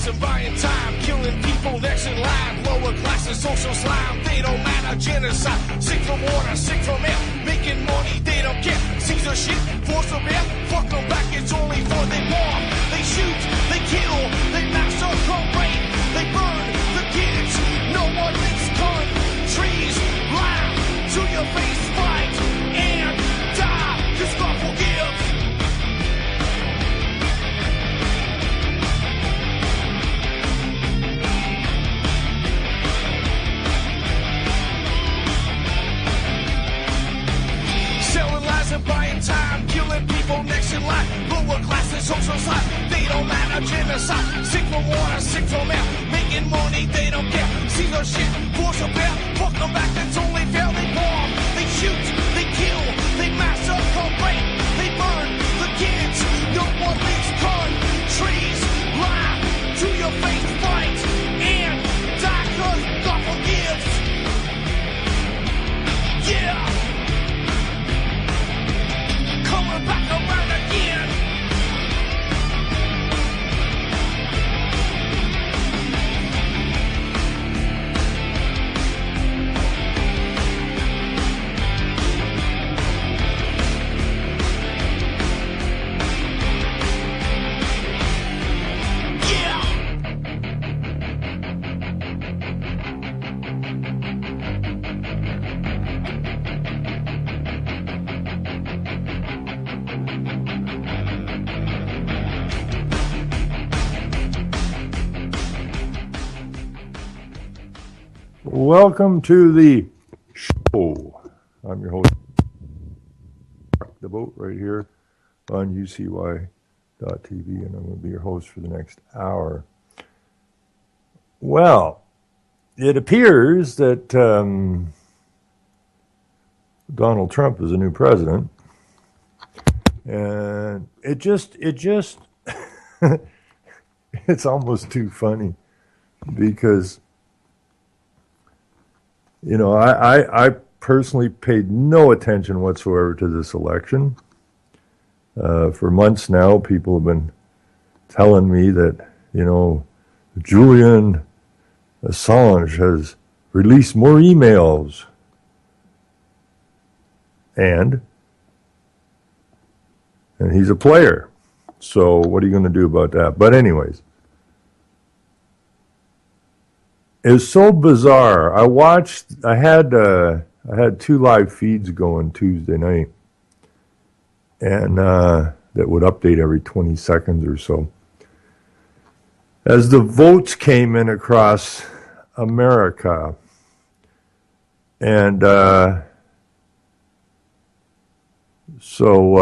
and buying time, killing people next in line. Lower class and social slime, they don't matter. Genocide, sick from water, sick from air. Making money, they don't care. Caesar shit, force of air. Fuck them back, it's only for they bomb. They shoot, they kill, they massacre, rape. They burn the kids, no one makes countries. Lie to your face, fight and die, 'cause God forgives. Selling lies and buying time, killing people next in line. Lower class and social side, they don't matter. Genocide, sick from water, sick from air. Making money, they don't care. Caesar shit, force of air. Fuck them back, that's only fair. They bomb, they shoot, they kill, they massacre, rape. They burn the kids, no one leaves countries. Lie to your face, fight and die, 'cause God forgives. Yeah. Coming back around again. Welcome to the show. I'm your host, The Boat, right here on UCY.tv, and I'm going to be your host for the next hour. Well, it appears that Donald Trump is a new president, and it just it's almost too funny because, you know, I personally paid no attention whatsoever to this election. For months now, people have been telling me that, you know, Julian Assange has released more emails. And he's a player. So what are you going to do about that? But anyways, it's so bizarre. I had 2 live feeds going Tuesday night, and that would update every 20 seconds or so. As the votes came in across America, and so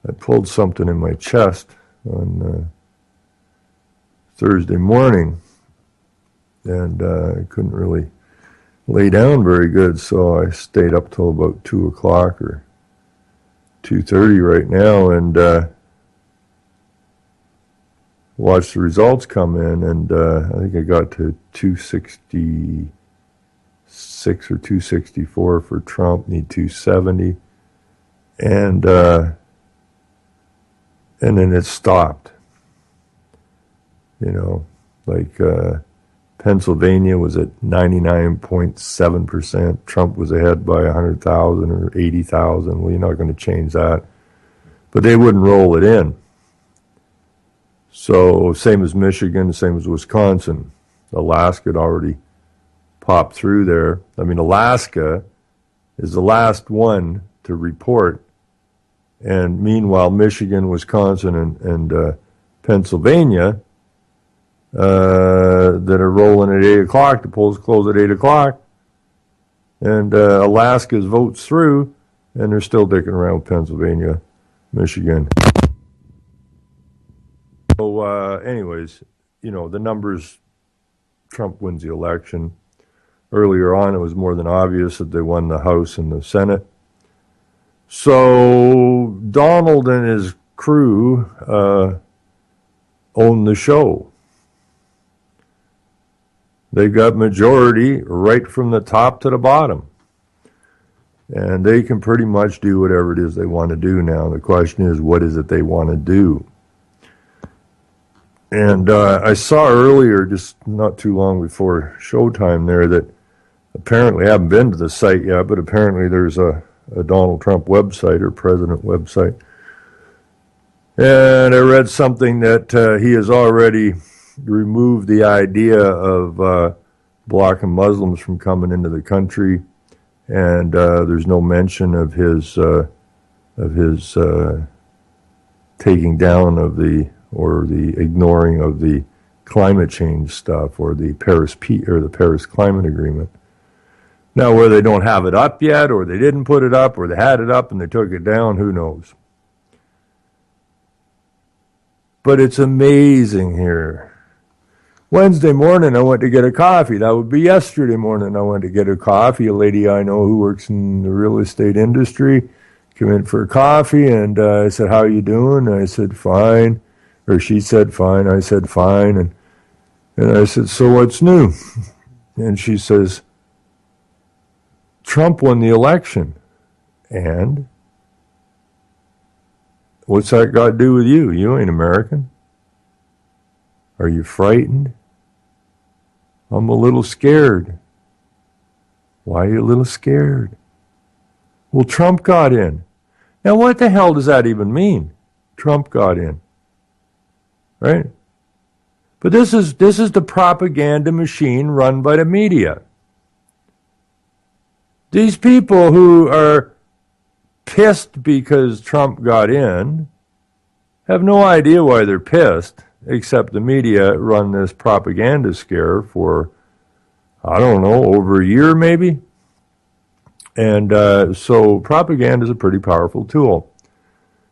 I pulled something in my chest on Thursday morning, and I couldn't really lay down very good, so I stayed up till about 2 o'clock or 2:30 right now, and watched the results come in, and I think I got to 266 or 264 for Trump, need 270, and then it stopped. You know, like Pennsylvania was at 99.7%. Trump was ahead by 100,000 or 80,000. Well, you're not going to change that. But they wouldn't roll it in. So same as Michigan, same as Wisconsin. Alaska had already popped through there. I mean, Alaska is the last one to report. And meanwhile, Michigan, Wisconsin, and Pennsylvania that are rolling at 8 o'clock. The polls close at 8 o'clock. And Alaska's votes through, and they're still dicking around with Pennsylvania, Michigan. So anyways, you know, the numbers, Trump wins the election. Earlier on, it was more than obvious that they won the House and the Senate. So Donald and his crew own the show. They've got majority right from the top to the bottom. And they can pretty much do whatever it is they want to do now. The question is, what is it they want to do? And I saw earlier, just not too long before showtime there, that apparently, I haven't been to the site yet, but apparently there's a Donald Trump website or president website. And I read something that he has already removed the idea of blocking Muslims from coming into the country, and there's no mention of his taking down of the ignoring of the climate change stuff or the Paris Climate Agreement. Now, whether they don't have it up yet, or they didn't put it up, or they had it up and they took it down, who knows? But it's amazing here. Wednesday morning, I went to get a coffee. That would be yesterday morning. I went to get a coffee. A lady I know who works in the real estate industry came in for a coffee, and I said, "How are you doing?" I said, "Fine." Or she said, "Fine." I said, "Fine." And I said, "So what's new?" And she says, "Trump won the election." And what's that got to do with you? You ain't American. Are you frightened? I'm a little scared. Why are you a little scared? Well, Trump got in. Now, what the hell does that even mean? Trump got in. Right? But this is the propaganda machine run by the media. These people who are pissed because Trump got in have no idea why they're pissed, except the media run this propaganda scare for, I don't know, over a year maybe. And so propaganda is a pretty powerful tool.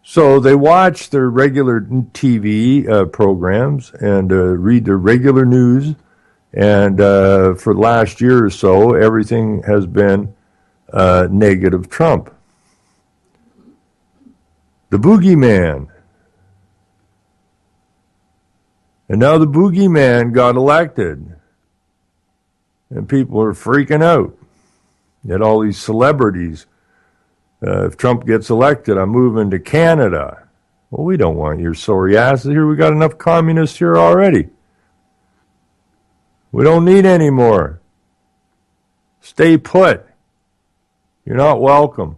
So they watch their regular TV programs and read their regular news. And for the last year or so, everything has been negative Trump. The boogeyman. And now the boogeyman got elected. And people are freaking out. Yet all these celebrities, if Trump gets elected, I'm moving to Canada. Well, we don't want your sorry asses here. We got enough communists here already. We don't need any more. Stay put. You're not welcome.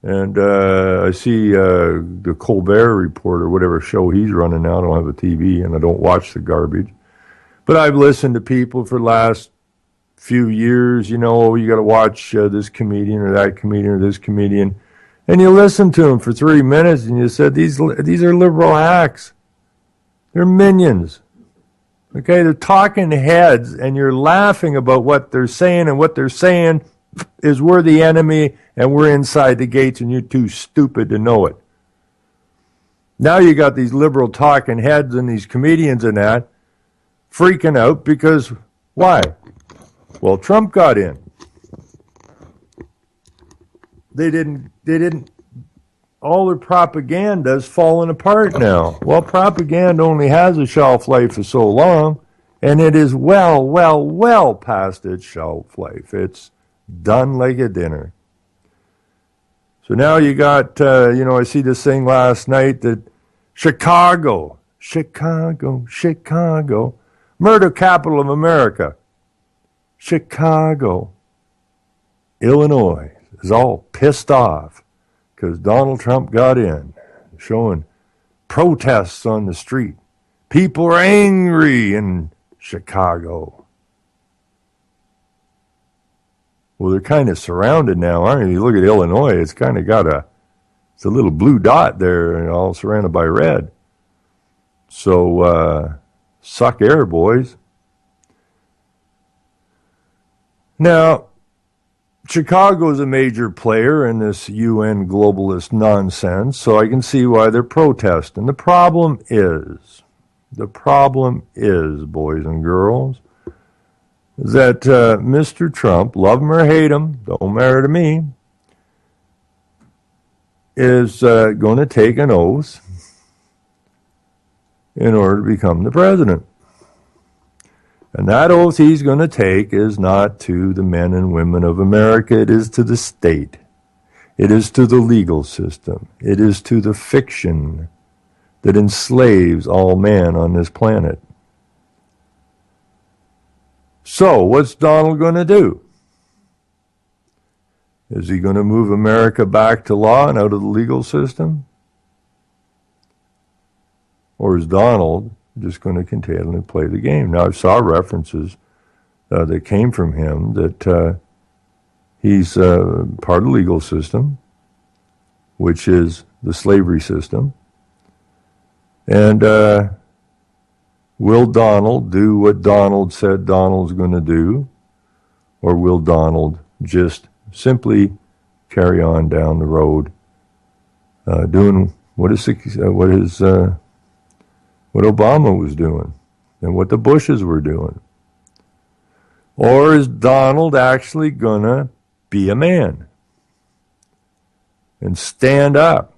And I see the Colbert Report or whatever show he's running now. I don't have a TV and I don't watch the garbage. But I've listened to people for the last few years, you got to watch this comedian or that comedian or this comedian. And you listen to them for 3 minutes and you said, these are liberal hacks. They're minions. Okay, they're talking heads and you're laughing about what they're saying, and what they're saying is we're the enemy and we're inside the gates and you're too stupid to know it. Now you got these liberal talking heads and these comedians and that freaking out because why? Well, Trump got in. They didn't, all their propaganda is falling apart now. Well, propaganda only has a shelf life for so long, and it is well past its shelf life. It's done like a dinner. So now you got, I see this thing last night that Chicago, murder capital of America. Chicago, Illinois is all pissed off because Donald Trump got in, showing protests on the street. People are angry in Chicago. Well, they're kind of surrounded now, aren't you? You look at Illinois, it's kind of got it's a little blue dot there and all surrounded by red. So, suck air, boys. Now, Chicago is a major player in this UN globalist nonsense, so I can see why they're protesting. The problem is, boys and girls, that Mr. Trump, love him or hate him, don't matter to me, is going to take an oath in order to become the president. And that oath he's going to take is not to the men and women of America. It is to the state. It is to the legal system. It is to the fiction that enslaves all man on this planet. So, what's Donald going to do? Is he going to move America back to law and out of the legal system? Or is Donald just going to continue to play the game? Now, I saw references that came from him that he's part of the legal system, which is the slavery system. And will Donald do what Donald said Donald's going to do? Or will Donald just simply carry on down the road doing what Obama was doing and what the Bushes were doing? Or is Donald actually going to be a man and stand up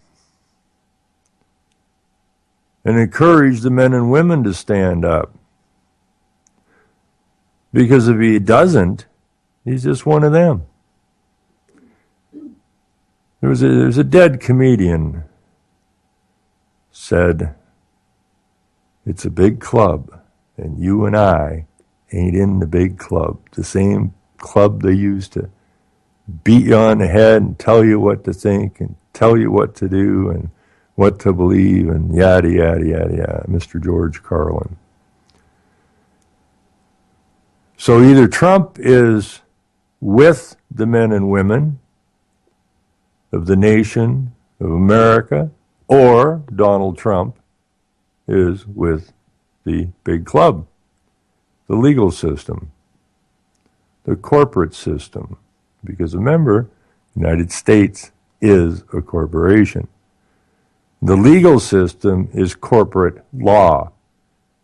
and encourage the men and women to stand up? Because if he doesn't, he's just one of them. There's a dead comedian said, "It's a big club, and you and I ain't in the big club, the same club they used to beat you on the head and tell you what to think and tell you what to do and what to believe and yada, yada, yada, yada." Mr. George Carlin. So either Trump is with the men and women of the nation of America, or Donald Trump is with the big club, the legal system, the corporate system. Because remember, the United States is a corporation. The legal system is corporate law.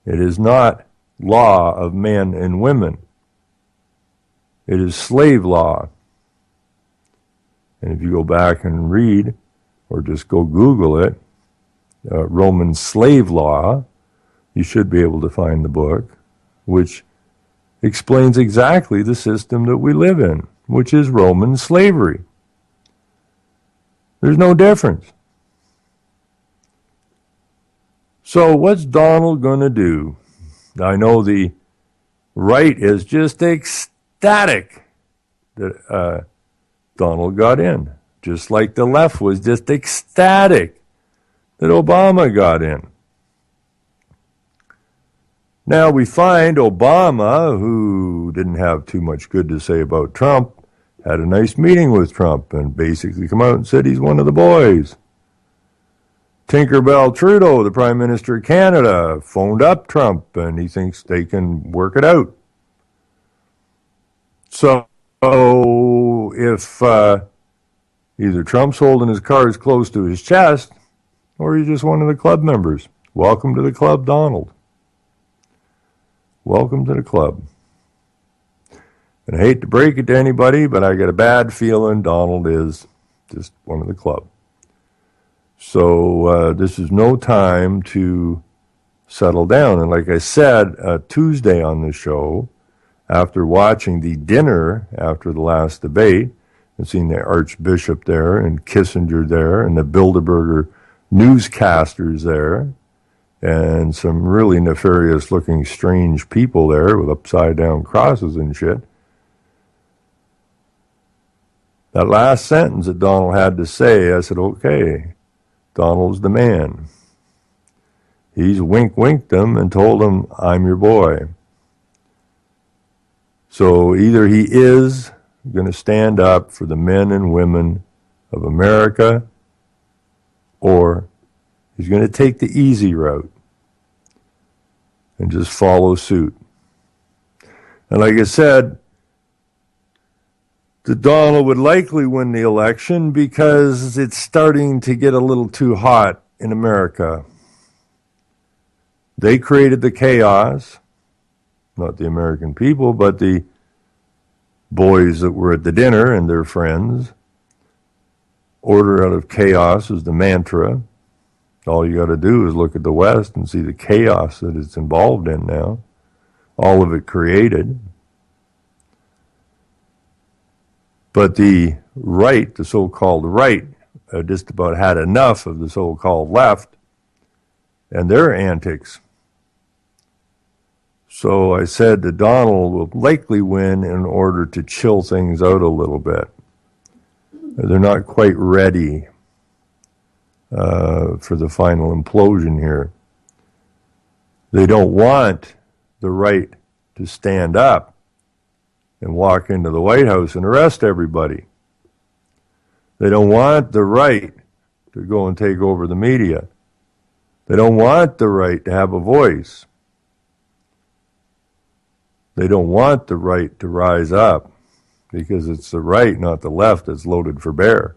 It is not law of men and women. It is slave law. And if you go back and read, or just go Google it, Roman slave law, you should be able to find the book, which explains exactly the system that we live in, which is Roman slavery. There's no difference. So what's Donald going to do? I know the right is just ecstatic that Donald got in, just like the left was just ecstatic that Obama got in. Now we find Obama, who didn't have too much good to say about Trump, had a nice meeting with Trump and basically come out and said he's one of the boys. Tinkerbell Trudeau, the Prime Minister of Canada, phoned up Trump and he thinks they can work it out. So if either Trump's holding his cards close to his chest or he's just one of the club members, welcome to the club, Donald. Welcome to the club. And I hate to break it to anybody, but I get a bad feeling Donald is just one of the club. So this is no time to settle down. And like I said, Tuesday on the show, after watching the dinner after the last debate, and seeing the Archbishop there and Kissinger there and the Bilderberger newscasters there, and some really nefarious-looking strange people there with upside-down crosses and shit. That last sentence that Donald had to say, I said, okay, Donald's the man. He's wink-winked them and told them, I'm your boy. So either he is going to stand up for the men and women of America, or he's going to take the easy route and just follow suit. And like I said, Donald would likely win the election because it's starting to get a little too hot in America. They created the chaos, not the American people, but the boys that were at the dinner and their friends. Order out of chaos is the mantra. All you got to do is look at the West and see the chaos that it's involved in now. All of it created. But the right, the so-called right, just about had enough of the so-called left and their antics. So I said that Donald will likely win in order to chill things out a little bit. They're not quite ready for the final implosion here. They don't want the right to stand up and walk into the White House and arrest everybody. They don't want the right to go and take over the media. They don't want the right to have a voice. They don't want the right to rise up because it's the right, not the left, that's loaded for bear.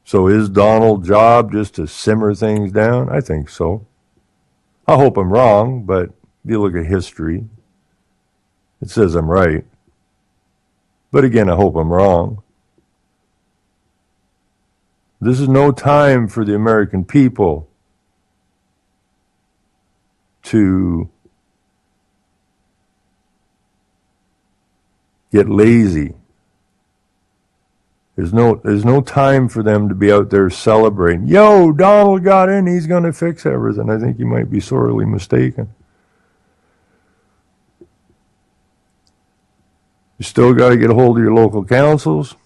So is Donald's job just to simmer things down? I think so. I hope I'm wrong, but if you look at history, it says I'm right. But again, I hope I'm wrong. This is no time for the American people to get lazy. There's no time for them to be out there celebrating. Yo, Donald got in, he's going to fix everything. I think you might be sorely mistaken. You still got to get a hold of your local councils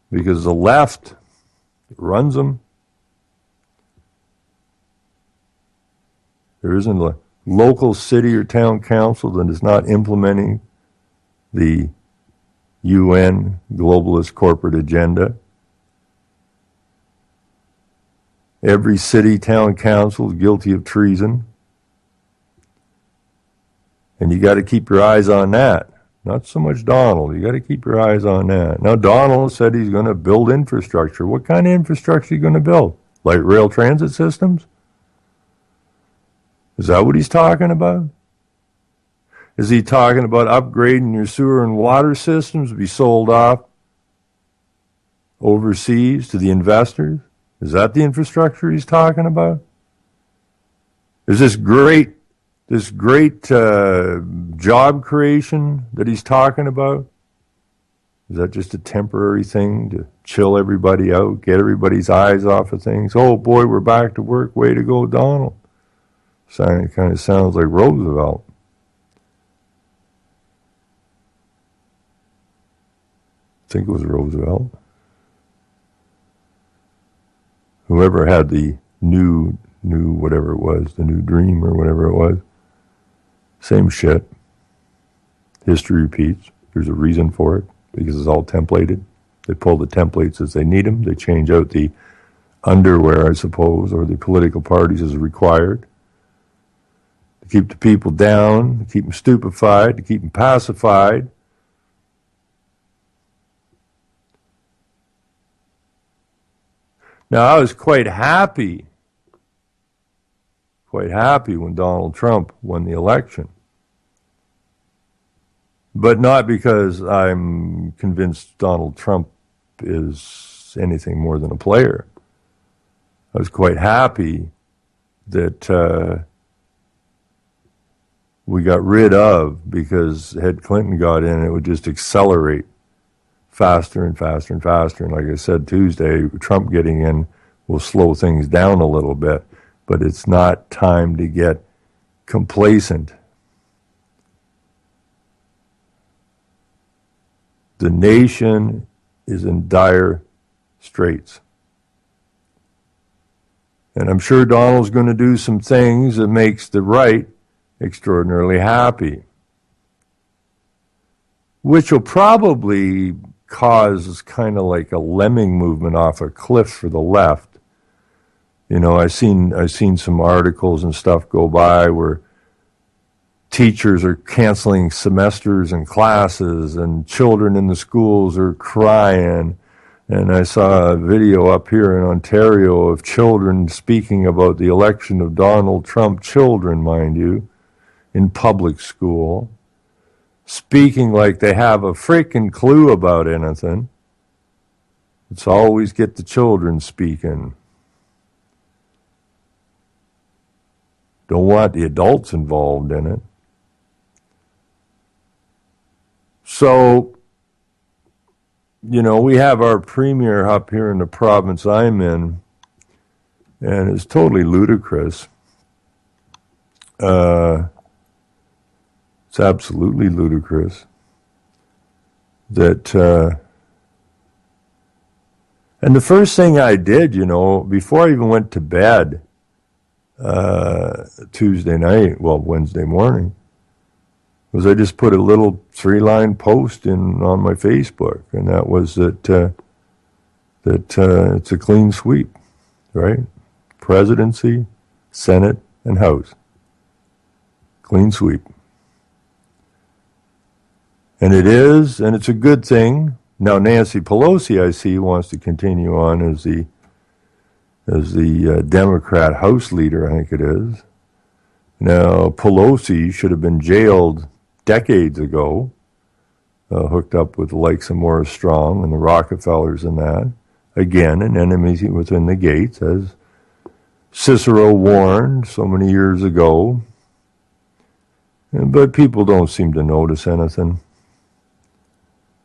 because the left runs them. There isn't a local city or town council that is not implementing the UN globalist corporate agenda. Every city, town council is guilty of treason. And you got to keep your eyes on that. Not so much Donald. You got to keep your eyes on that. Now, Donald said he's going to build infrastructure. What kind of infrastructure are you going to build? Light rail transit systems? Is that what he's talking about? Is he talking about upgrading your sewer and water systems to be sold off overseas to the investors? Is that the infrastructure he's talking about? Is this great job creation that he's talking about? Is that just a temporary thing to chill everybody out, get everybody's eyes off of things? Oh boy, we're back to work. Way to go, Donald. It kind of sounds like Roosevelt. I think it was Roosevelt. Whoever had the new whatever it was, the new dream or whatever it was. Same shit. History repeats. There's a reason for it because it's all templated. They pull the templates as they need them. They change out the underwear, I suppose, or the political parties as required. To keep the people down, to keep them stupefied, to keep them pacified. Now, I was quite happy when Donald Trump won the election. But not because I'm convinced Donald Trump is anything more than a player. I was quite happy that we got rid of, because had Clinton got in, it would just accelerate faster and faster and faster. And like I said Tuesday, Trump getting in will slow things down a little bit, but it's not time to get complacent. The nation is in dire straits. And I'm sure Donald's going to do some things that makes the right extraordinarily happy, which will probably cause kind of like a lemming movement off a cliff for the left. You know, I've seen some articles and stuff go by where teachers are canceling semesters and classes, and children in the schools are crying. And I saw a video up here in Ontario of children speaking about the election of Donald Trump, children, mind you, in public school, speaking like they have a freaking clue about anything. It's always get the children speaking. Don't want the adults involved in it. So, you know, we have our premier up here in the province I'm in, And it's totally ludicrous. It's absolutely ludicrous that, and the first thing I did, before I even went to bed Tuesday night, Wednesday morning, was I just put a little 3-line post on my Facebook, and that was that it's a clean sweep, right? Presidency, Senate, and House. Clean sweep. And it is, and it's a good thing. Now Nancy Pelosi, I see, wants to continue on as the Democrat House leader, I think it is. Now, Pelosi should have been jailed decades ago, hooked up with the likes of Morris Strong and the Rockefellers and that. Again, an enemy within the gates, as Cicero warned so many years ago. But people don't seem to notice anything.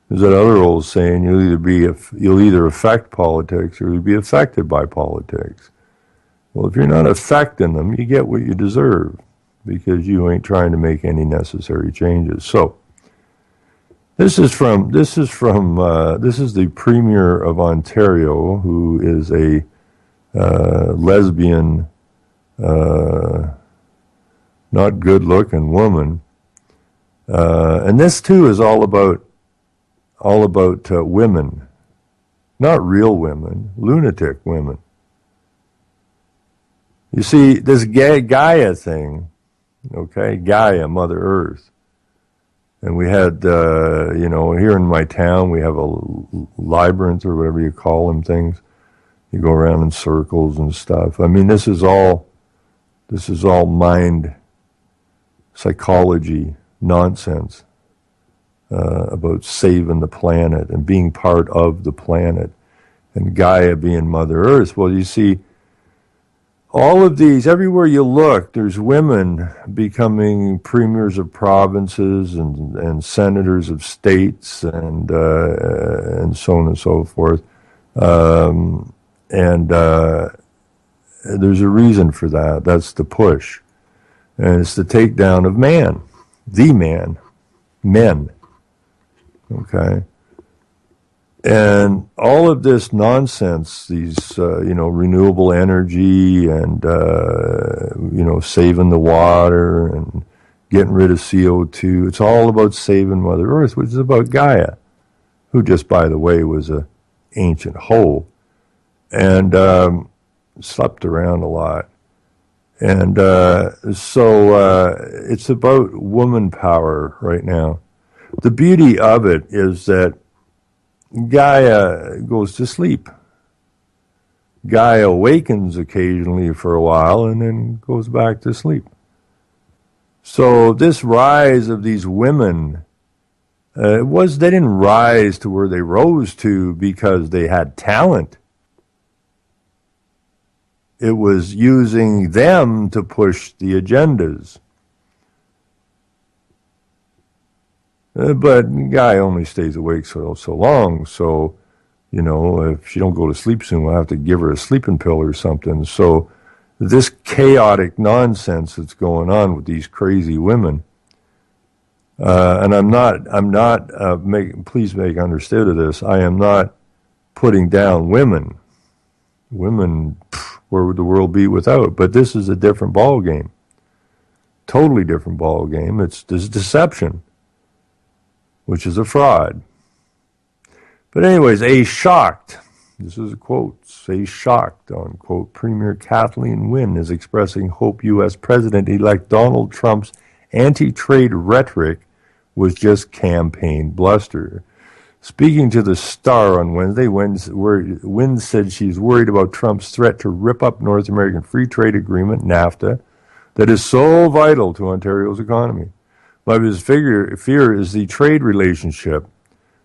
There's that other old saying, you'll either affect politics or you'll be affected by politics. Well, if you're not affecting them, you get what you deserve, because you ain't trying to make any necessary changes. So, this is the Premier of Ontario, who is a lesbian, not good-looking woman, and this too is all about women, not real women, lunatic women. You see, this Gaia thing, okay, Gaia, Mother Earth. And we had, here in my town, we have a labyrinth, or whatever you call them things. You go around in circles and stuff. I mean, this is all mind psychology nonsense. About saving the planet and being part of the planet, and Gaia being Mother Earth. Well, you see, all of these, everywhere you look, there's women becoming premiers of provinces and senators of states and so on and so forth. And there's a reason for that. That's the push. And it's the takedown of man, men. Okay, and all of this nonsense, these renewable energy and saving the water and getting rid of CO2. It's all about saving Mother Earth, which is about Gaia, who just, by the way, was an ancient hoe and slept around a lot. And so it's about woman power right now. The beauty of it is that Gaia goes to sleep. Gaia awakens occasionally for a while and then goes back to sleep. So this rise of these women, they didn't rise to where they rose to because they had talent. It was using them to push the agendas. But Gaia only stays awake so long, so, if she don't go to sleep soon, we'll have to give her a sleeping pill or something. So this chaotic nonsense that's going on with these crazy women, and please make understood of this, I am not putting down women. Women, where would the world be without? But this is a different ball game. Totally different ball game. It's this deception, which is a fraud. But anyways, this is a quote, shocked, unquote, Premier Kathleen Wynne is expressing hope U.S. President-elect Donald Trump's anti-trade rhetoric was just campaign bluster. Speaking to the Star on Wednesday, Wynne said she's worried about Trump's threat to rip up North American Free Trade Agreement, NAFTA, that is so vital to Ontario's economy. My biggest fear is the trade relationship,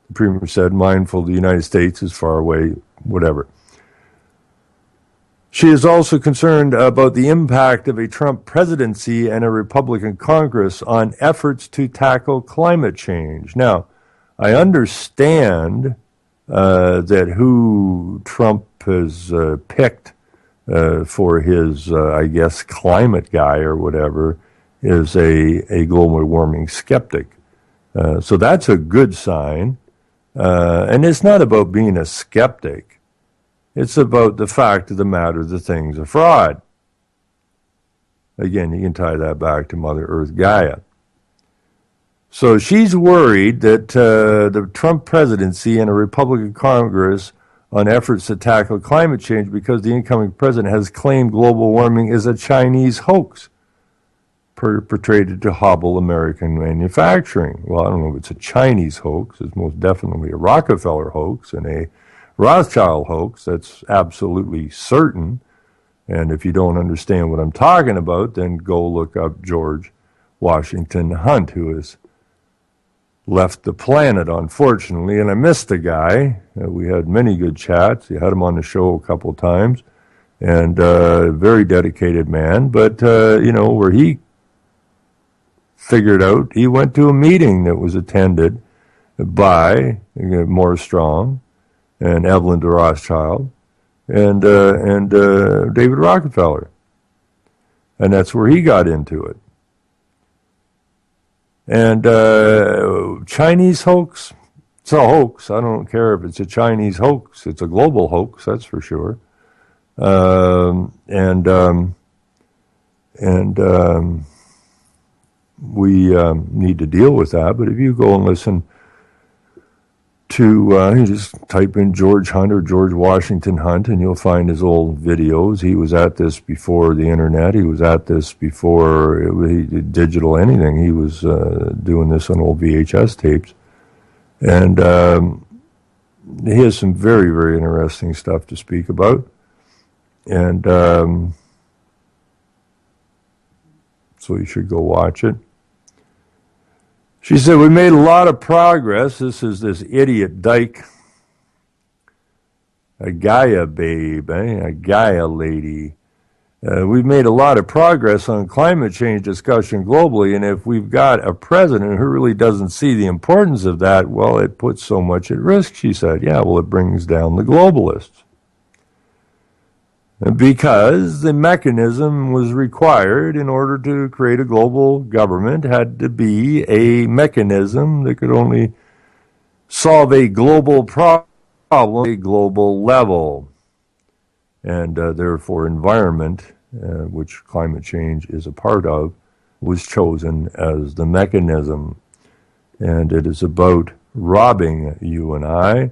the Premier said, mindful the United States is far away, whatever. She is also concerned about the impact of a Trump presidency and a Republican Congress on efforts to tackle climate change. Now, I understand that who Trump has picked for his, I guess, climate guy or whatever, is a global warming skeptic. So that's a good sign. And it's not about being a skeptic. It's about the fact of the matter that things are fraud. Again, you can tie that back to Mother Earth Gaia. So she's worried that the Trump presidency and a Republican Congress on efforts to tackle climate change because the incoming president has claimed global warming is a Chinese hoax perpetrated to hobble American manufacturing. Well, I don't know if it's a Chinese hoax. It's most definitely a Rockefeller hoax and a Rothschild hoax. That's absolutely certain. And if you don't understand what I'm talking about, then go look up George Washington Hunt, who has left the planet, unfortunately. And I missed the guy. We had many good chats. You had him on the show a couple of times. And a very dedicated man. But, where he figured out, he went to a meeting that was attended by Morris Strong and Evelyn de Rothschild and David Rockefeller. And that's where he got into it. And Chinese hoax, it's a hoax. I don't care if it's a Chinese hoax. It's a global hoax, that's for sure. We need to deal with that. But if you go and listen to, you just type in George Hunt or George Washington Hunt, and you'll find his old videos. He was at this before the internet. He was at this before he did digital anything. He was doing this on old VHS tapes. And he has some very, very interesting stuff to speak about. And so you should go watch it. She said, we made a lot of progress. This is this idiot dyke, a Gaia babe, a Gaia lady. We've made a lot of progress on climate change discussion globally, and if we've got a president who really doesn't see the importance of that, well, it puts so much at risk, she said. Yeah, well, it brings down the globalists. Because the mechanism was required in order to create a global government, had to be a mechanism that could only solve a global problem at a global level. And therefore environment, which climate change is a part of, was chosen as the mechanism. And it is about robbing you and I,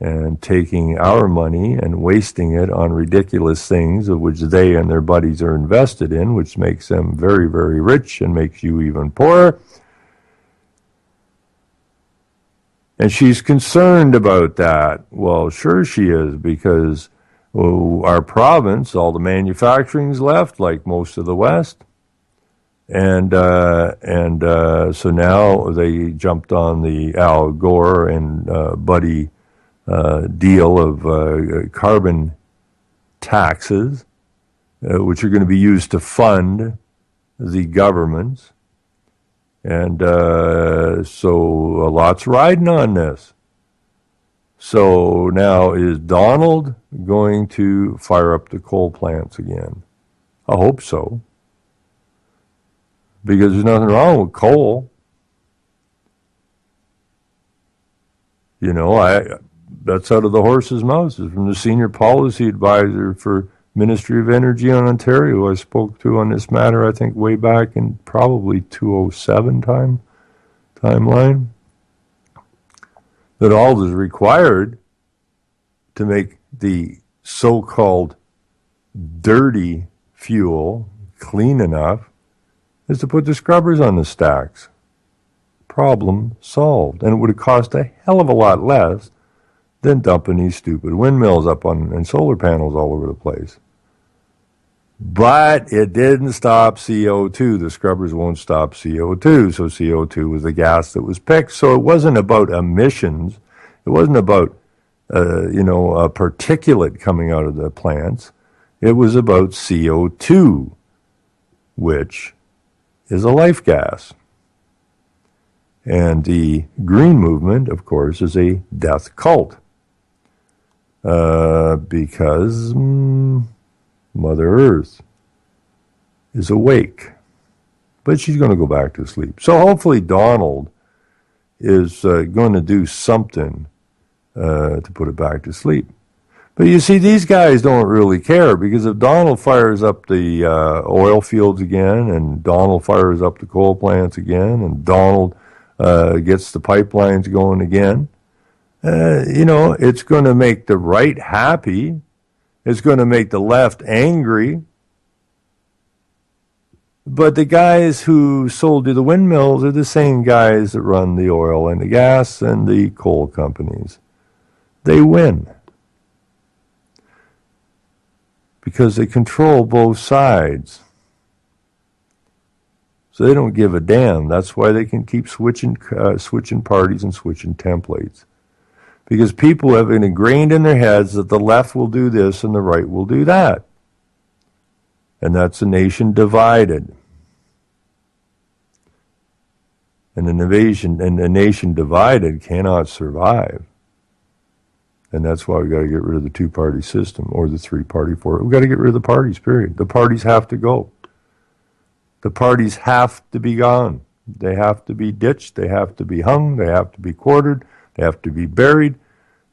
and taking our money and wasting it on ridiculous things of which they and their buddies are invested in, which makes them very, very rich and makes you even poorer. And she's concerned about that. Well, sure she is, because our province, all the manufacturing's left, like most of the West. And so now they jumped on the Al Gore and Buddy deal of carbon taxes, which are going to be used to fund the governments. And so a lot's riding on this. So now is Donald going to fire up the coal plants again? I hope so. Because there's nothing wrong with coal. You know, that's out of the horse's mouth. It's from the senior policy advisor for Ministry of Energy in Ontario I spoke to on this matter, I think way back in probably 2007 timeline, that all that is required to make the so-called dirty fuel clean enough is to put the scrubbers on the stacks. Problem solved. And it would have cost a hell of a lot less than dumping these stupid windmills up on and solar panels all over the place. But it didn't stop CO2. The scrubbers won't stop CO2. So CO2 was the gas that was picked. So it wasn't about emissions. It wasn't about, a particulate coming out of the plants. It was about CO2, which is a life gas. And the green movement, of course, is a death cult. Because Mother Earth, is awake. But she's going to go back to sleep. So hopefully Donald is going to do something to put it back to sleep. But you see, these guys don't really care, because if Donald fires up the oil fields again, and Donald fires up the coal plants again, and Donald gets the pipelines going again, it's going to make the right happy. It's going to make the left angry. But the guys who sold you the windmills are the same guys that run the oil and the gas and the coal companies. They win. Because they control both sides. So they don't give a damn. That's why they can keep switching parties and switching templates. Because people have it ingrained in their heads that the left will do this and the right will do that. And that's a nation divided. And a nation divided cannot survive. And that's why we got to get rid of the two-party system, or the three-party four. We got to get rid of the parties, period. The parties have to go. The parties have to be gone. They have to be ditched. They have to be hung. They have to be quartered. They have to be buried.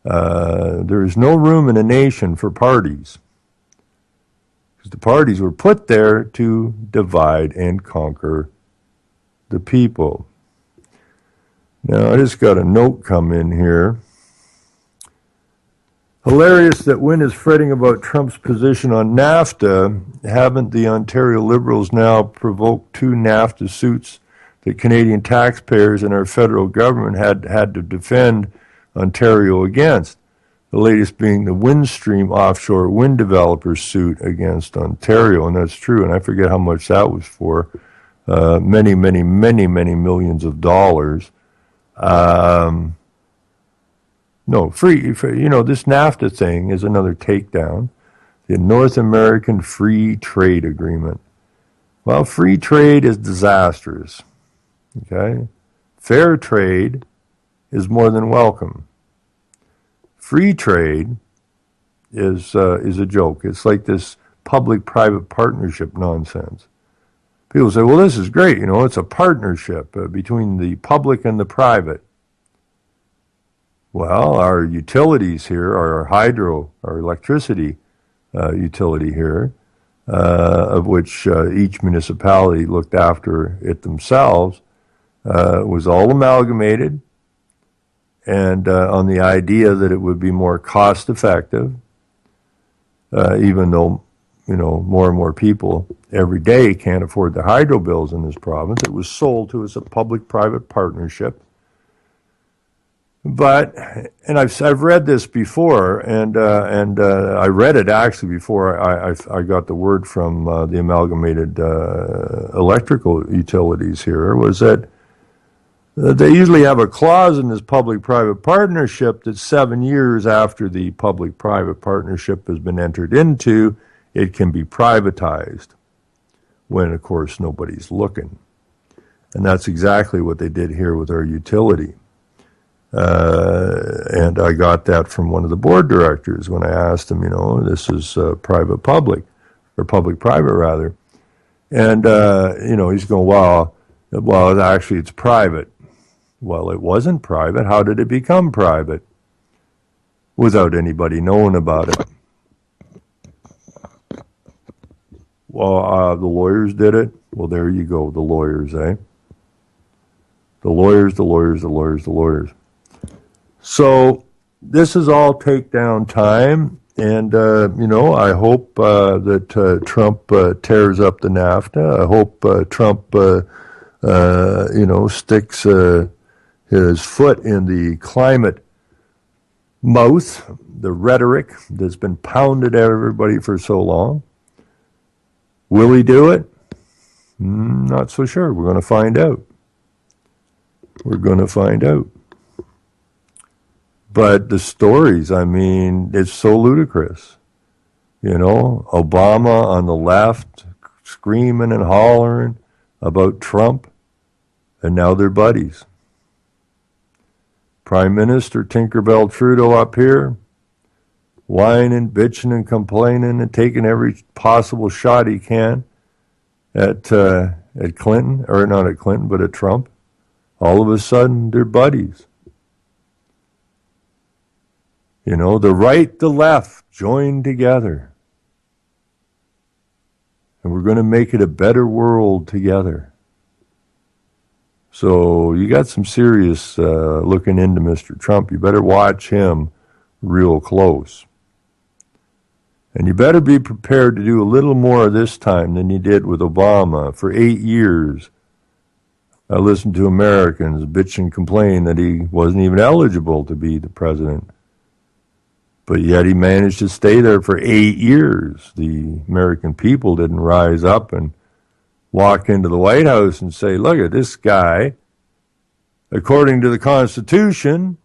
There is no room in a nation for parties. Because the parties were put there to divide and conquer the people. Now, I just got a note come in here. Hilarious that Wynne is fretting about Trump's position on NAFTA. Haven't the Ontario Liberals now provoked two NAFTA suits that Canadian taxpayers and our federal government had to defend Ontario against? The latest being the Windstream offshore wind developer suit against Ontario, and that's true. And I forget how much that was for. Many millions of dollars. No, free, this NAFTA thing is another takedown. The North American Free Trade Agreement. Well, free trade is disastrous. Okay? Fair trade is more than welcome. Free trade is a joke. It's like this public-private partnership nonsense. People say, well, this is great. It's a partnership between the public and the private. Well, our utilities here, our electricity utility here, of which each municipality looked after it themselves, was all amalgamated, and on the idea that it would be more cost effective, even though more and more people every day can't afford the hydro bills in this province. It was sold to us a public-private partnership. But, and I've read this before, and I read it actually before I got the word from the amalgamated electrical utilities here, was that they usually have a clause in this public-private partnership that 7 years after the public-private partnership has been entered into, it can be privatized, when, of course, nobody's looking. And that's exactly what they did here with our utility. And I got that from one of the board directors when I asked him, this is private-public, or public-private, rather. And, he's going, well, actually, it's private. Well, it wasn't private. How did it become private? Without anybody knowing about it. Well, the lawyers did it. Well, there you go, the lawyers, eh? The lawyers. So this is all takedown time, and I hope that Trump tears up the NAFTA. I hope Trump sticks his foot in the climate mouth, the rhetoric that's been pounded at everybody for so long. Will he do it? Not so sure. We're going to find out. But the stories, it's so ludicrous. Obama on the left screaming and hollering about Trump, and now they're buddies. Prime Minister Tinkerbell Trudeau up here whining, bitching, and complaining and taking every possible shot he can at Clinton, or not at Clinton, but at Trump. All of a sudden, they're buddies. You know, the right, the left joined together. And we're going to make it a better world together. So you got some serious looking into Mr. Trump. You better watch him real close. And you better be prepared to do a little more this time than you did with Obama. For 8 years, I listened to Americans bitch and complain that he wasn't even eligible to be the president. But yet he managed to stay there for 8 years. The American people didn't rise up and walk into the White House and say, look at this guy, according to the Constitution,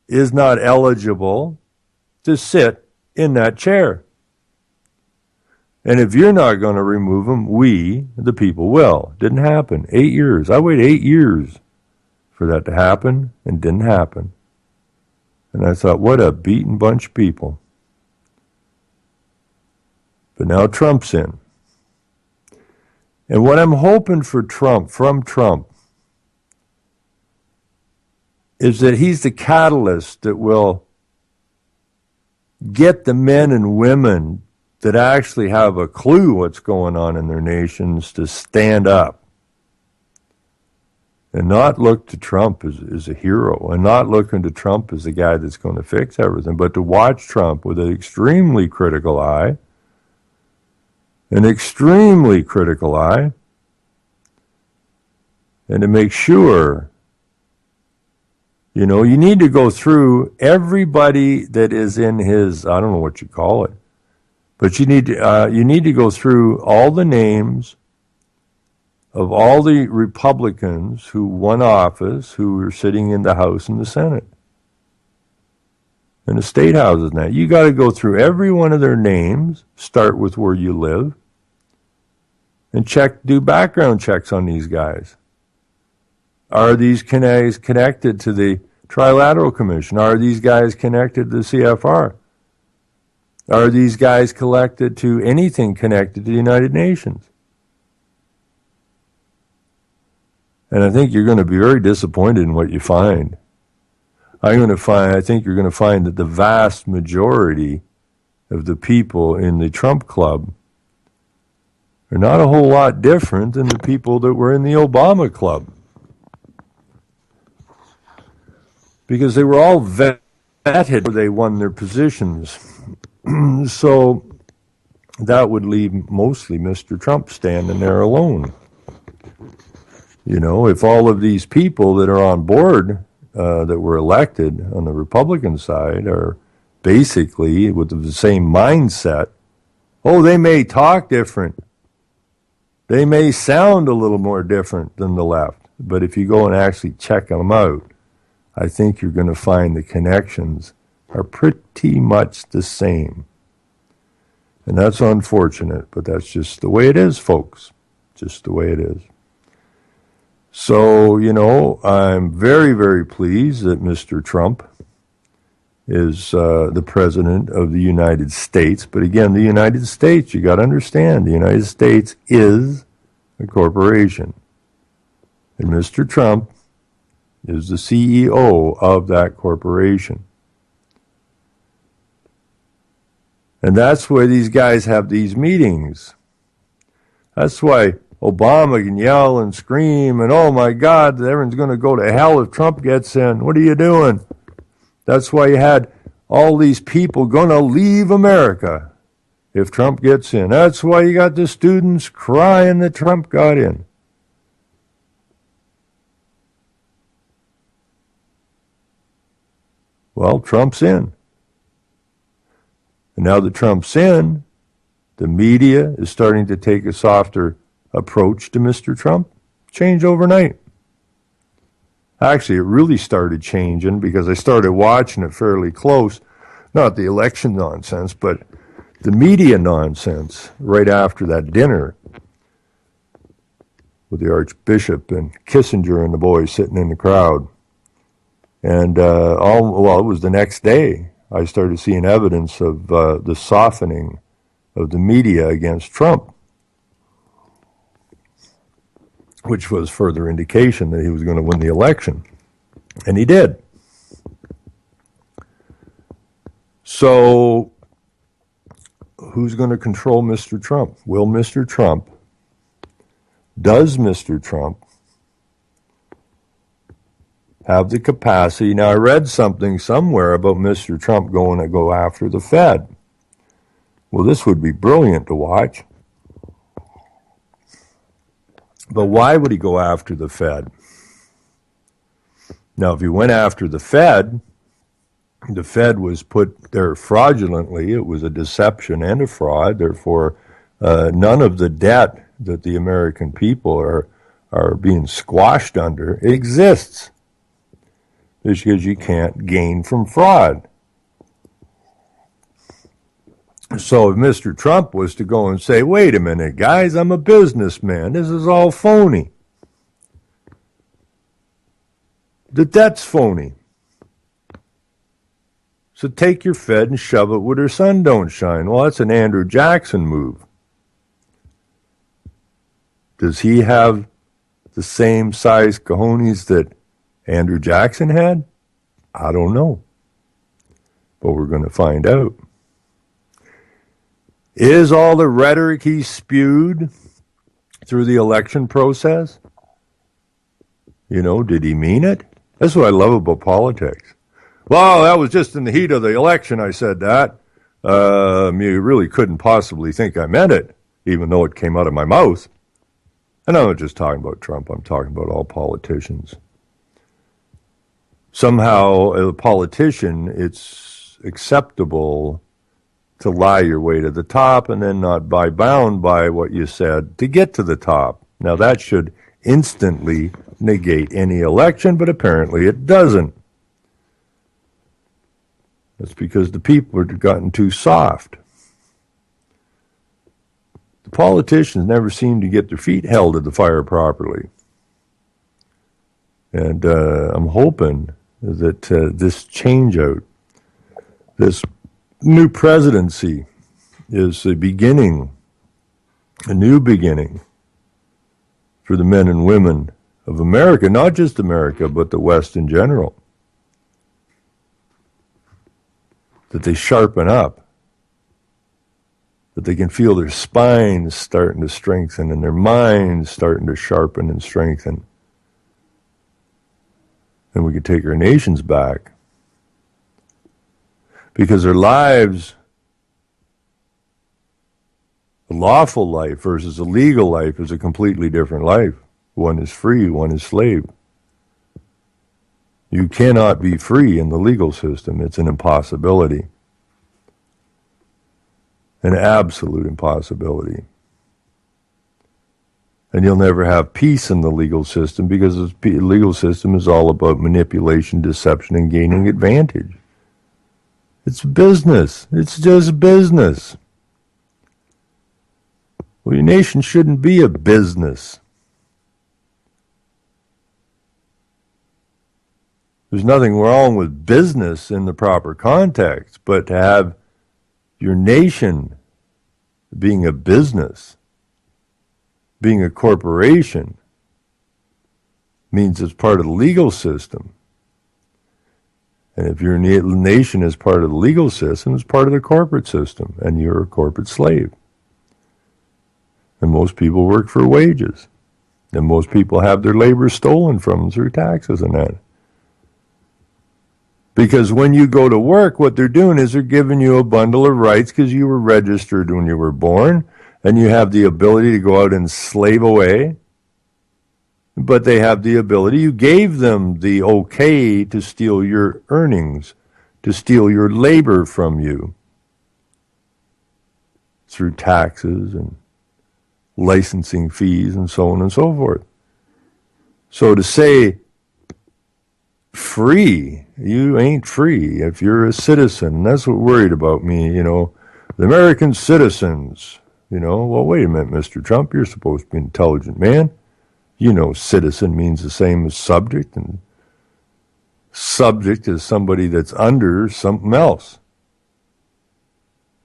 is not eligible to sit in that chair. And if you're not going to remove him, we, the people, will. Didn't happen. 8 years. I waited 8 years for that to happen, and didn't happen. And I thought, what a beaten bunch of people. But now Trump's in. And what I'm hoping for Trump, from Trump, is that he's the catalyst that will get the men and women that actually have a clue what's going on in their nations to stand up and not look to Trump as a hero, and not looking to Trump as the guy that's going to fix everything, but to watch Trump with an extremely critical eye, and to make sure, you know, you need to go through everybody that is in his, I don't know what you call it, but you need to go through all the names of all the Republicans who won office, who were sitting in the House and the Senate, and the state houses. Now, you got to go through every one of their names, start with where you live, and do background checks on these guys. Are these guys connected to the Trilateral Commission? Are these guys connected to the CFR? Are these guys connected to anything connected to the United Nations? And I think you're going to be very disappointed in what you find. I think you're going to find that the vast majority of the people in the Trump club are not a whole lot different than the people that were in the Obama club. Because they were all vetted before they won their positions. So that would leave mostly Mr. Trump standing there alone. You know, if all of these people that are on board that were elected on the Republican side are basically with the same mindset, they may talk different. They may sound a little more different than the left. But if you go and actually check them out, I think you're going to find the connections are pretty much the same. And that's unfortunate, but that's just the way it is, folks. Just the way it is. So, you know, I'm very, very pleased that Mr. Trump is the president of the United States. But again, the United States, you got to understand, the United States is a corporation. And Mr. Trump is the CEO of that corporation. And that's why these guys have these meetings. That's why Obama can yell and scream and, oh my God, everyone's going to go to hell if Trump gets in. What are you doing? That's why you had all these people going to leave America if Trump gets in. That's why you got the students crying that Trump got in. Well, Trump's in. And now that Trump's in, the media is starting to take a softer approach to Mr. Trump. Change overnight. Actually, it really started changing because I started watching it fairly close. Not the election nonsense, but the media nonsense right after that dinner with the Archbishop and Kissinger and the boys sitting in the crowd. And it was the next day. I started seeing evidence of the softening of the media against Trump, which was further indication that he was going to win the election. And he did. So, who's going to control Mr. Trump? Does Mr. Trump have the capacity? Now, I read something somewhere about Mr. Trump going to go after the Fed. Well, this would be brilliant to watch. But why would he go after the Fed? Now, if he went after the Fed was put there fraudulently. It was a deception and a fraud. Therefore, none of the debt that the American people are being squashed under exists. Because you can't gain from fraud. So if Mr. Trump was to go and say, wait a minute, guys, I'm a businessman. This is all phony. The debt's phony. So take your Fed and shove it where their sun don't shine. Well, that's an Andrew Jackson move. Does he have the same size cojones that Andrew Jackson had? I don't know. But we're going to find out. Is all the rhetoric he spewed through the election process? Did he mean it? That's what I love about politics. Well, that was just in the heat of the election I said that. You really couldn't possibly think I meant it, even though it came out of my mouth. And I'm not just talking about Trump. I'm talking about all politicians. Somehow, as a politician, it's acceptable to lie your way to the top and then not be bound by what you said to get to the top. Now, that should instantly negate any election, but apparently it doesn't. That's because the people have gotten too soft. The politicians never seem to get their feet held to the fire properly. And I'm hoping that this change-out, this new presidency is a beginning, a new beginning for the men and women of America, not just America, but the West in general. That they sharpen up, that they can feel their spines starting to strengthen and their minds starting to sharpen and strengthen. And we can take our nations back. Because their lives, a lawful life versus a legal life, is a completely different life. One is free, one is slave. You cannot be free in the legal system. It's an impossibility. An absolute impossibility. And you'll never have peace in the legal system because the legal system is all about manipulation, deception, and gaining advantage. It's business. It's just business. Well, your nation shouldn't be a business. There's nothing wrong with business in the proper context, but to have your nation being a business, being a corporation, means it's part of the legal system. And if your nation is part of the legal system, it's part of the corporate system, and you're a corporate slave. And most people work for wages. And most people have their labor stolen from them through taxes and that. Because when you go to work, what they're doing is they're giving you a bundle of rights because you were registered when you were born, and you have the ability to go out and slave away. But they have the ability, you gave them the okay to steal your earnings, to steal your labor from you through taxes and licensing fees and so on and so forth. So to say free, you ain't free if you're a citizen. And that's what worried about me, the American citizens, well, wait a minute, Mr. Trump, you're supposed to be an intelligent man. Citizen means the same as subject, and subject is somebody that's under something else.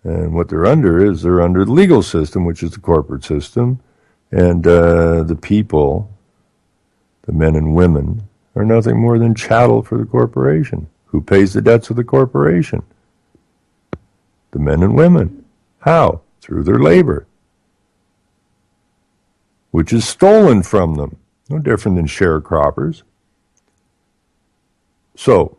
And what they're under is they're under the legal system, which is the corporate system. And the people, the men and women, are nothing more than chattel for the corporation. Who pays the debts of the corporation? The men and women. How? Through their labor, which is stolen from them. No different than sharecroppers. So,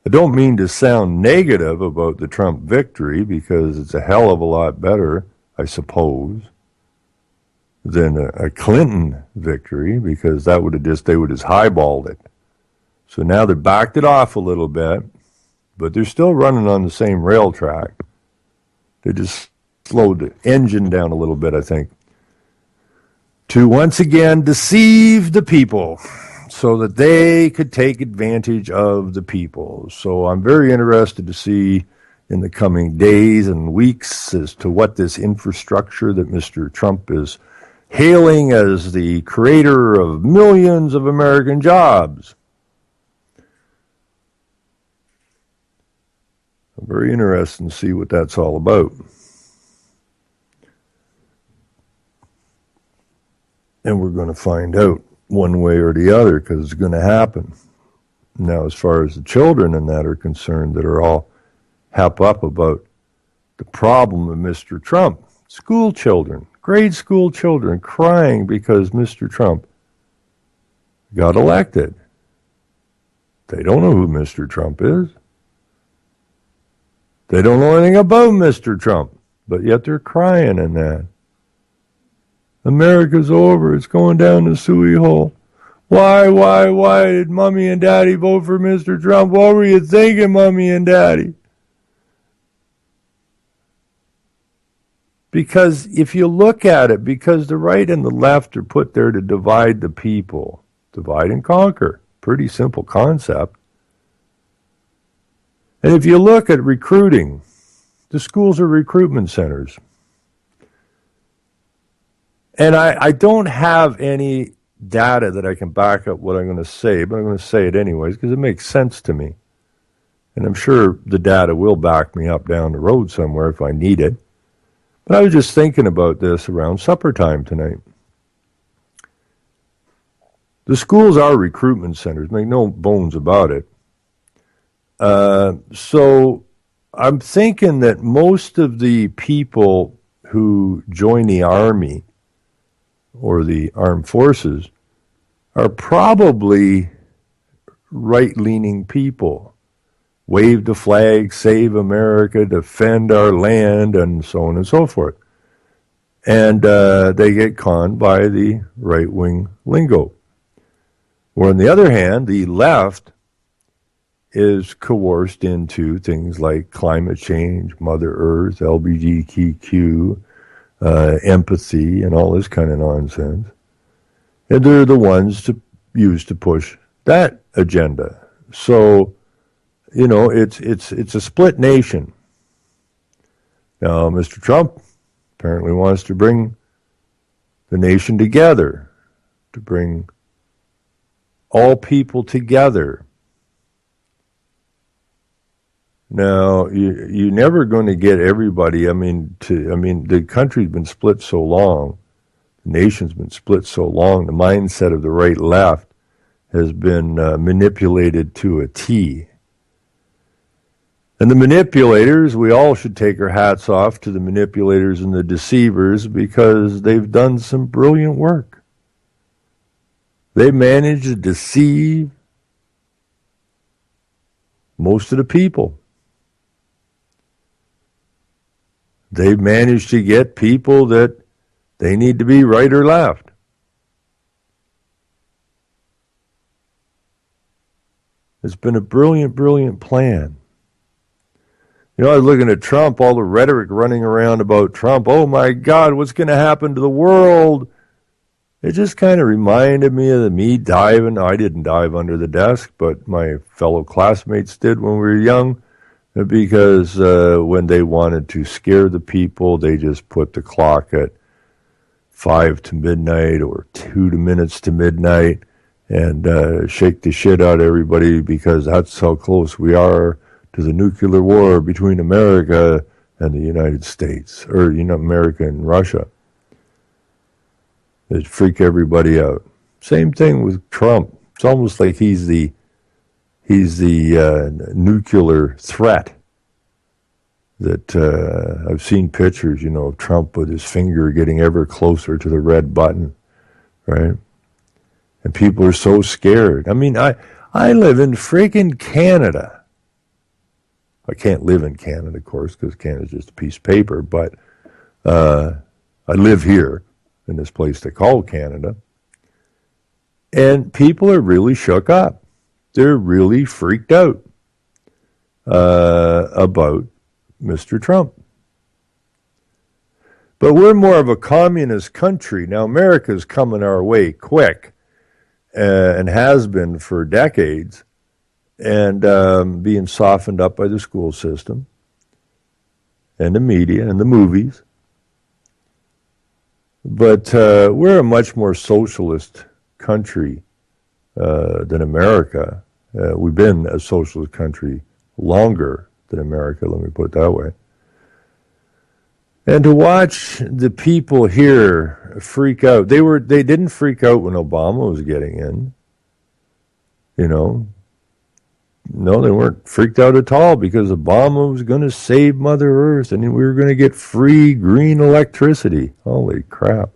I don't mean to sound negative about the Trump victory, because it's a hell of a lot better, I suppose, than a Clinton victory, because they would have highballed it. So now they backed it off a little bit, but they're still running on the same rail track. They just slowed the engine down a little bit, I think, to once again deceive the people so that they could take advantage of the people. So I'm very interested to see in the coming days and weeks as to what this infrastructure that Mr. Trump is hailing as the creator of millions of American jobs. I'm very interested to see what that's all about. And we're going to find out one way or the other, because it's going to happen. Now, as far as the children and that are concerned, that are all hap up about the problem of Mr. Trump, school children, grade school children, crying because Mr. Trump got elected. They don't know who Mr. Trump is. They don't know anything about Mr. Trump, but yet they're crying in that. America's over. It's going down the suey hole. Why did Mommy and Daddy vote for Mr. Trump? What were you thinking, Mommy and Daddy? Because if you look at it, because the right and the left are put there to divide the people, divide and conquer. Pretty simple concept. And if you look at recruiting, the schools are recruitment centers. And I don't have any data that I can back up what I'm going to say, but I'm going to say it anyways because it makes sense to me. And I'm sure the data will back me up down the road somewhere if I need it. But I was just thinking about this around supper time tonight. The schools are recruitment centers, make no bones about it. So I'm thinking that most of the people who join the Army or the armed forces are probably right-leaning people. Wave the flag, save America, defend our land, and so on and so forth. And they get conned by the right-wing lingo. Where on the other hand, the left is coerced into things like climate change, Mother Earth, LGBTQ, empathy, and all this kind of nonsense. And they're the ones to use to push that agenda. So, you know, it's a split nation. Now, Mr. Trump apparently wants to bring the nation together, to bring all people together. Now, you're never going to get everybody. The country's been split so long, the nation's been split so long, the mindset of the right-left has been manipulated to a T. And the manipulators, we all should take our hats off to the manipulators and the deceivers because they've done some brilliant work. They managed to deceive most of the people. They've managed to get people that they need to be right or left. It's been a brilliant, brilliant plan. You know, I was looking at Trump, all the rhetoric running around about Trump. Oh my God, what's going to happen to the world? It just kind of reminded me of me diving. I didn't dive under the desk, but my fellow classmates did when we were young. Because when they wanted to scare the people, they just put the clock at 5 to midnight or 2 minutes to midnight and shake the shit out of everybody because that's how close we are to the nuclear war between America and the United States, or America and Russia. It freak everybody out. Same thing with Trump. It's almost like he's the nuclear threat. That I've seen pictures, of Trump with his finger getting ever closer to the red button, right? And people are so scared. I mean, I live in freaking Canada. I can't live in Canada, of course, because Canada's just a piece of paper, but I live here in this place they call Canada. And people are really shook up. They're really freaked out about Mr. Trump. But we're more of a communist country. Now, America's coming our way quick and has been for decades, and being softened up by the school system and the media and the movies. But we're a much more socialist country than America. We've been a socialist country longer than America, let me put it that way. And to watch the people here freak out, they didn't freak out when Obama was getting in. No, they weren't freaked out at all because Obama was going to save Mother Earth and we were going to get free green electricity. Holy crap.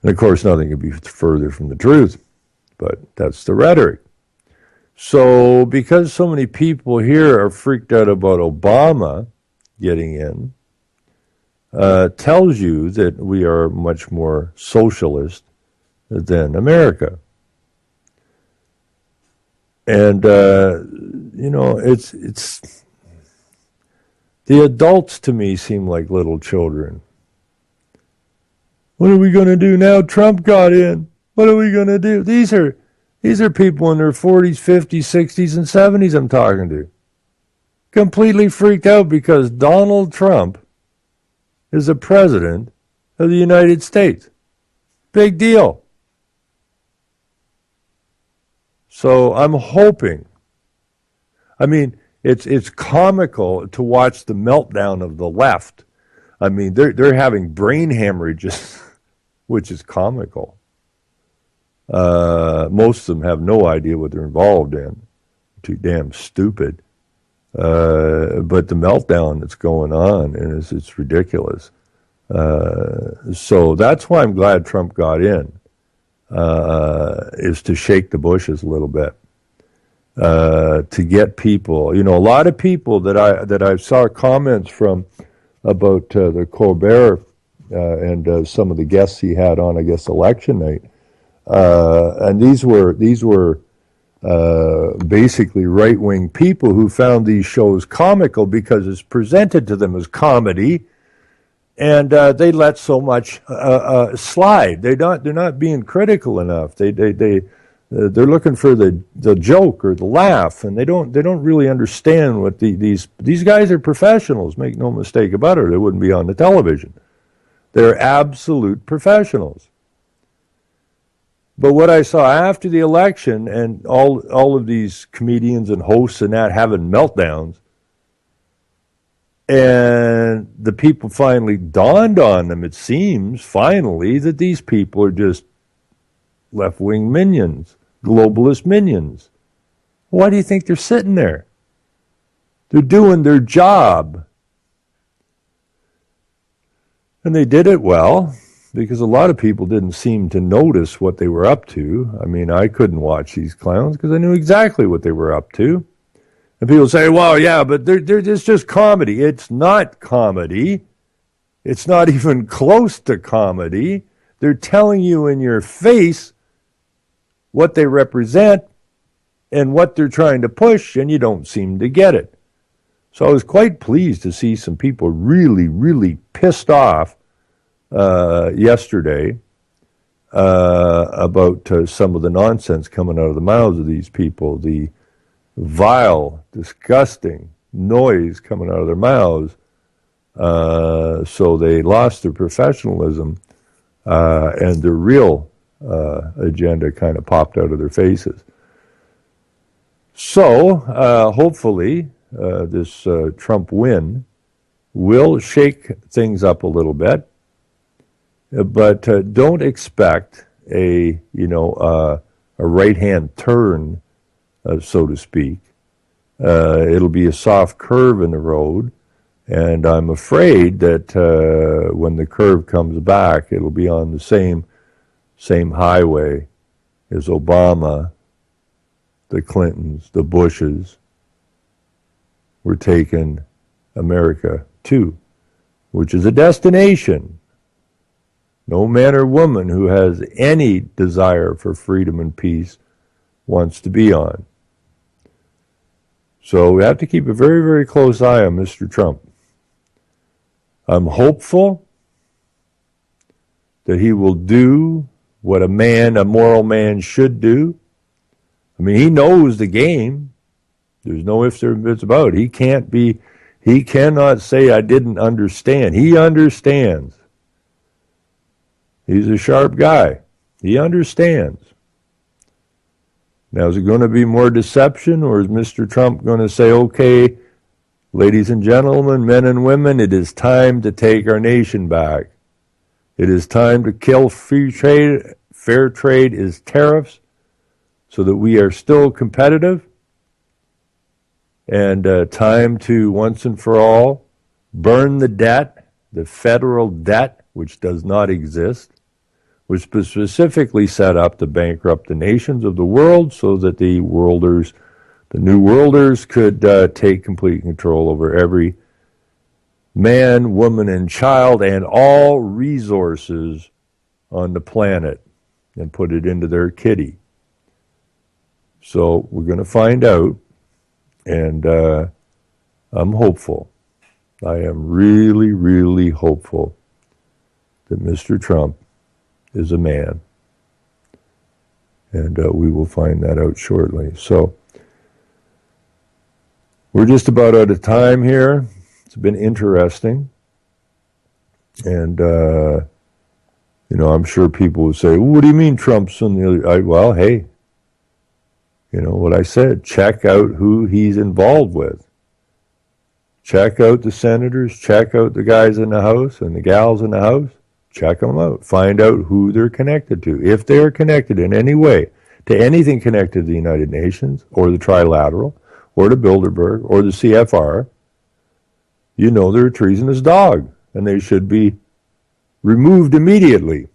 And of course, nothing could be further from the truth, but that's the rhetoric. So because so many people here are freaked out about Obama getting in, tells you that we are much more socialist than America. And, it's the adults to me seem like little children. What are we going to do now? Trump got in. What are we going to do? These are people in their 40s, 50s, 60s, and 70s I'm talking to. Completely freaked out because Donald Trump is the president of the United States. Big deal. So I'm hoping. I mean, it's comical to watch the meltdown of the left. I mean, they're having brain hemorrhages, which is comical. Most of them have no idea what they're involved in. Too damn stupid. But the meltdown that's going on, and it's ridiculous. So that's why I'm glad Trump got in, is to shake the bushes a little bit, to get people. A lot of people that I saw comments from about the Colbert and some of the guests he had on, I guess, election night, and these were basically right-wing people who found these shows comical because it's presented to them as comedy, and they let so much slide. They're not being critical enough. They're looking for the joke or the laugh, and they don't really understand what these guys are professionals. Make no mistake about it. They wouldn't be on the television. They're absolute professionals. But what I saw after the election and all of these comedians and hosts and that having meltdowns, and the people finally dawned on them, it seems, finally, that these people are just left-wing minions, globalist minions. Why do you think they're sitting there? They're doing their job. And they did it well, because a lot of people didn't seem to notice what they were up to. I mean, I couldn't watch these clowns because I knew exactly what they were up to. And people say, well, yeah, but it's just comedy. It's not comedy. It's not even close to comedy. They're telling you in your face what they represent and what they're trying to push, and you don't seem to get it. So I was quite pleased to see some people really, really pissed off yesterday about some of the nonsense coming out of the mouths of these people, the vile, disgusting noise coming out of their mouths. So they lost their professionalism, and their real agenda kind of popped out of their faces. So hopefully this Trump win will shake things up a little bit, but don't expect a right-hand turn, so to speak. It'll be a soft curve in the road, and I'm afraid that when the curve comes back, it'll be on the same highway as Obama, the Clintons, the Bushes were taking America to, which is a destination no man or woman who has any desire for freedom and peace wants to be on. So we have to keep a very, very close eye on Mr. Trump. I'm hopeful that he will do what a moral man should do. I mean, he knows the game. There's no ifs or buts about it. He cannot say, I didn't understand. He understands. He's a sharp guy. He understands. Now, is it going to be more deception, or is Mr. Trump going to say, okay, ladies and gentlemen, men and women, it is time to take our nation back. It is time to kill free trade. Fair trade is tariffs so that we are still competitive. And time to, once and for all, burn the debt, the federal debt, which does not exist, was specifically set up to bankrupt the nations of the world so that the new worlders could take complete control over every man, woman, and child and all resources on the planet and put it into their kitty. So we're going to find out, and I'm hopeful. I am really, really hopeful that Mr. Trump is a man. And we will find that out shortly. So we're just about out of time here. It's been interesting. And, I'm sure people will say, what do you mean Trump's on the other? Well, hey, what I said, check out who he's involved with. Check out the senators, check out the guys in the House and the gals in the House. Check them out. Find out who they're connected to. If they are connected in any way to anything connected to the United Nations or the Trilateral or to Bilderberg or the CFR, they're a treasonous dog and they should be removed immediately.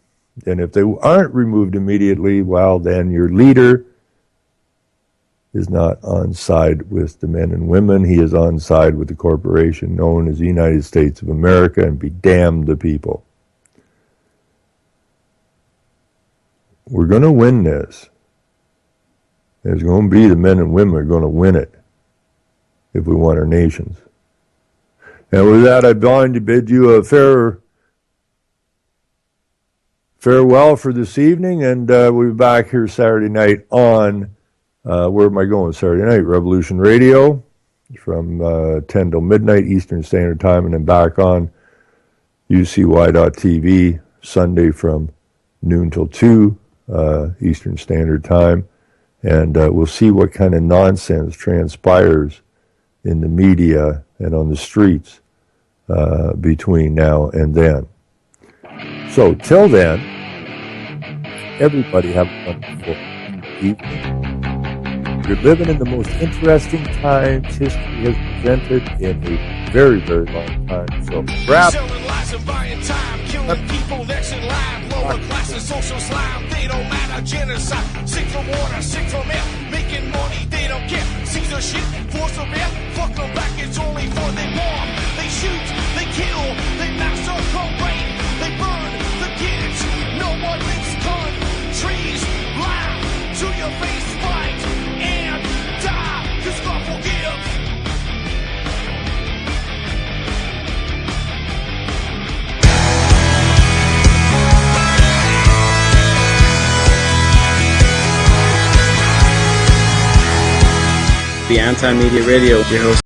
And if they aren't removed immediately, well, then your leader is not on side with the men and women. He is on side with the corporation known as the United States of America, and be damned the people. We're going to win this. There's going to be the men and women are going to win it if we want our nations. And with that, I'm going to bid you a farewell for this evening, and we'll be back here Saturday night on, where am I going? Saturday night, Revolution Radio, from 10 till midnight Eastern Standard Time, and then back on UCY.TV Sunday from noon till 2 Eastern Standard Time. And we'll see what kind of nonsense transpires in the media and on the streets between now and then. So, till then, everybody have a wonderful evening. You're living in the most interesting times history has presented in a very, very long time. So, grab people next in line, lower classes, social slime, they don't matter, genocide, sick from water, sick from air, making money, they don't care, Caesar shit, force of air, fuck them back, it's only for they bomb, they shoot, they kill, they massacre, rape, they burn the kids, no one makes countries lie to your face, fight and die, cause God forgives. The Anti-Media Radio, your host